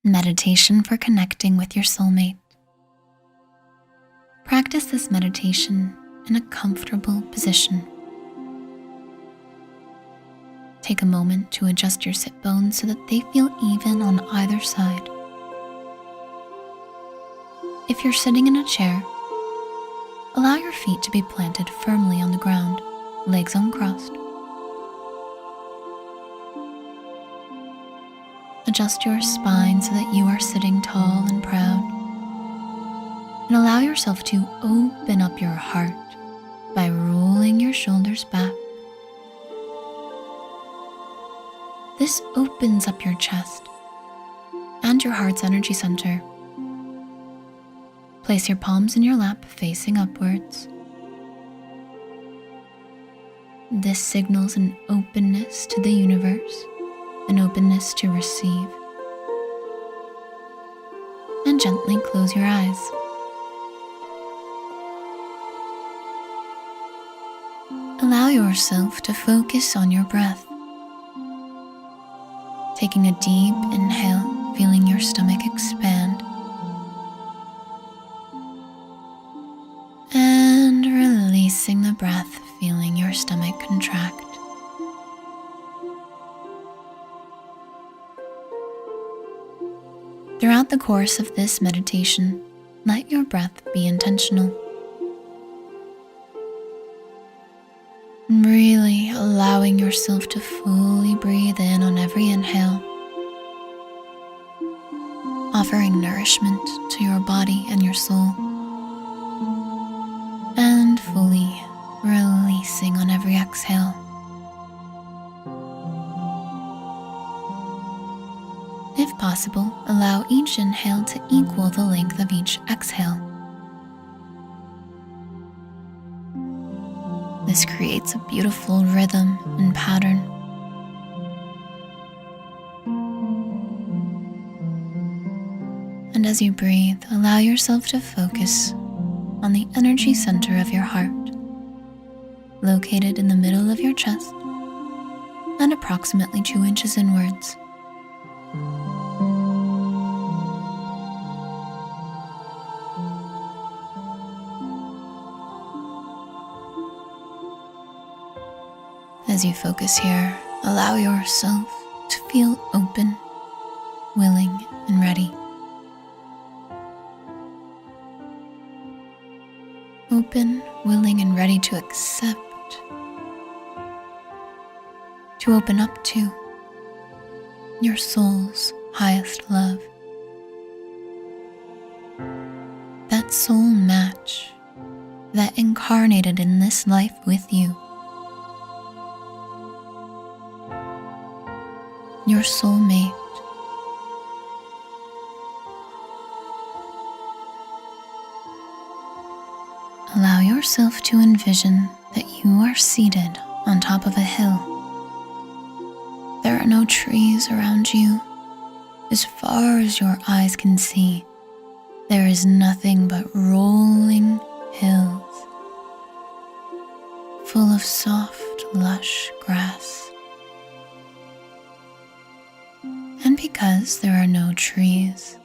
Meditation for connecting with your soulmate. Practice this meditation in a comfortable position. Take a moment to adjust your sit bones so that they feel even on either side. If you're sitting in a chair, allow your feet to be planted firmly on the ground, legs uncrossed. Adjust your spine so that you are sitting tall and proud. And allow yourself to open up your heart by rolling your shoulders back. This opens up your chest and your heart's energy center. Place your palms in your lap facing upwards. This signals an openness to the universe, an openness to receive. And gently close your eyes. Allow yourself to focus on your breath. Taking a deep inhale, feeling your stomach expand. And releasing the breath, feeling your stomach contract. Throughout the course of this meditation, let your breath be intentional. Really allowing yourself to fully breathe in on every inhale, offering nourishment to your body and your soul, and fully releasing on every exhale. If possible, allow each inhale to equal the length of each exhale. This creates a beautiful rhythm and pattern. And as you breathe, allow yourself to focus on the energy center of your heart, located in the middle of your chest and approximately 2 inches inwards. As you focus here, allow yourself to feel open, willing, and ready. Open, willing, and ready to accept, to open up to your soul's highest love. That soul match that incarnated in this life with you. Your soulmate. Allow yourself to envision that you are seated on top of a hill. There are no trees around you. As far as your eyes can see, there is nothing but rolling hills, full of soft, lush grass. And because there are no trees,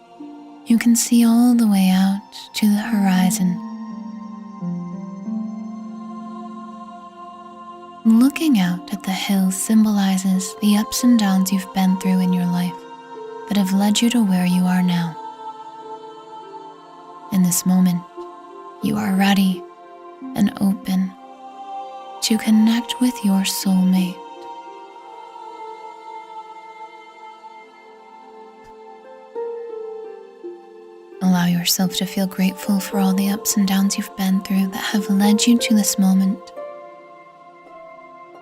you can see all the way out to the horizon. Looking out at the hill symbolizes the ups and downs you've been through in your life that have led you to where you are now. In this moment, you are ready and open to connect with your soulmate. Allow yourself to feel grateful for all the ups and downs you've been through that have led you to this moment.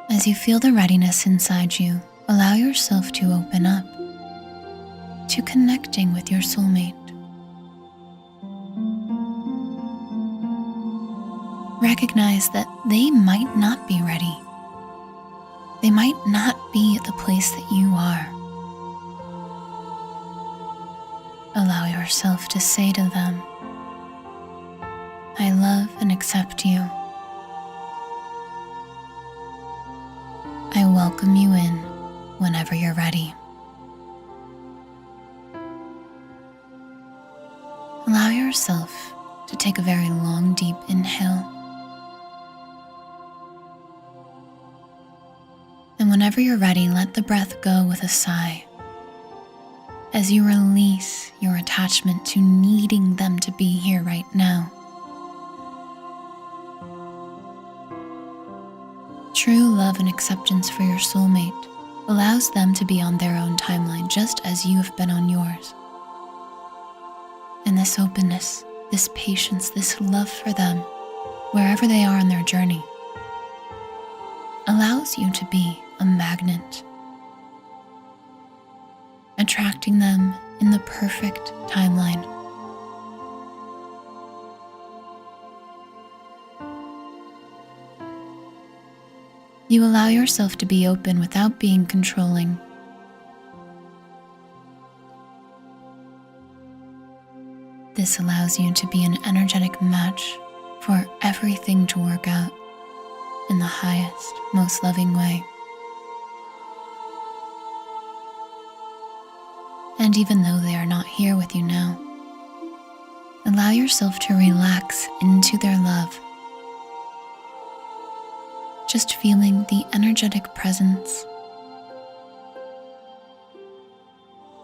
As you feel the readiness inside you, allow yourself to open up to connecting with your soulmate. Recognize that they might not be ready. They might not be at the place that you are. Allow yourself to say to them, I love and accept you. I welcome you in whenever you're ready. allow yourself to take a very long, deep inhale. And whenever you're ready, let the breath go with a sigh as you release your attachment to needing them to be here right now. True love and acceptance for your soulmate allows them to be on their own timeline just as you have been on yours. And this openness, this patience, this love for them, wherever they are on their journey, allows you to be a magnet, attracting them in the perfect timeline. You allow yourself to be open without being controlling. This allows you to be an energetic match for everything to work out in the highest, most loving way. And even though they are not here with you now, allow yourself to relax into their love, just feeling the energetic presence,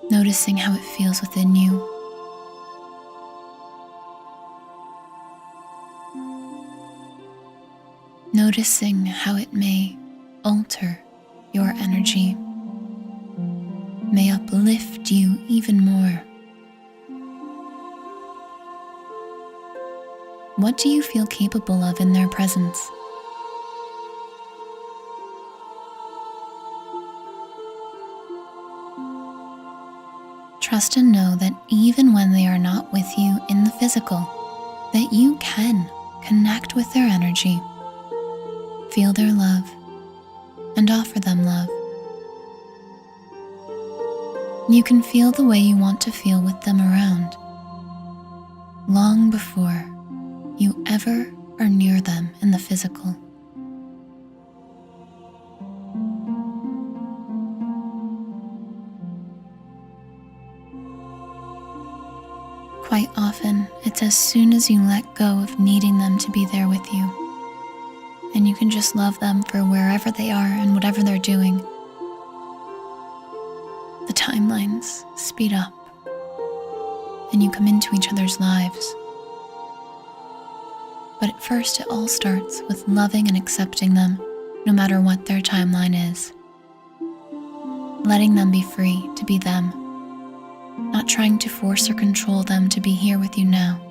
noticing how it feels within you. Noticing how it may alter your energy, may uplift you even more. What do you feel capable of in their presence? Trust and know that even when they are not with you in the physical, that you can connect with their energy, feel their love, and offer them love. You can feel the way you want to feel with them around, long before you ever are near them in the physical. Quite often, it's as soon as you let go of needing them to be there with you, and you can just love them for wherever they are and whatever they're doing, the timelines speed up and you come into each other's lives. But at first, it all starts with loving and accepting them, no matter what their timeline is. Letting them be free to be them, not trying to force or control them to be here with you now.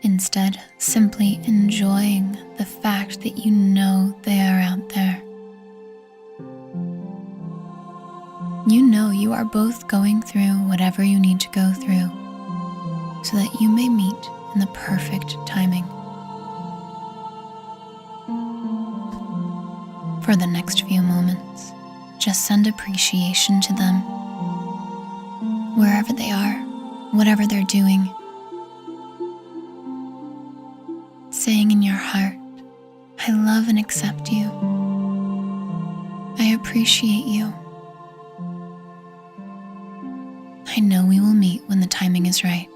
Instead, simply enjoying the fact that you know they are out there. You know you are both going through whatever you need to go through so that you may meet in the perfect timing. For the next few moments, just send appreciation to them, wherever they are, whatever they're doing. Saying in your heart, I love and accept you. I appreciate you. I know we will meet when the timing is right.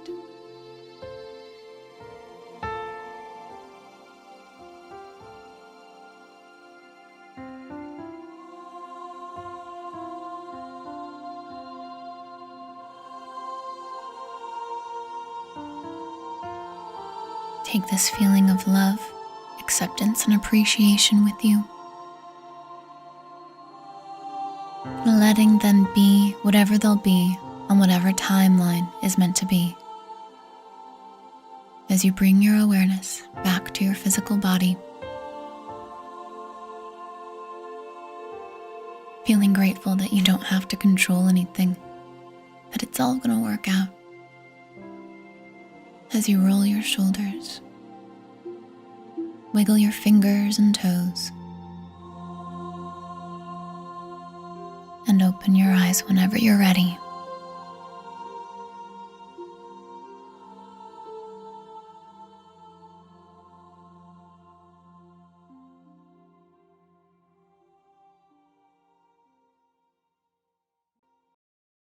Take this feeling of love, acceptance, and appreciation with you, letting them be whatever they'll be on whatever timeline is meant to be. As you bring your awareness back to your physical body, feeling grateful that you don't have to control anything, that it's all going to work out. As you roll your shoulders, wiggle your fingers and toes, and open your eyes whenever you're ready.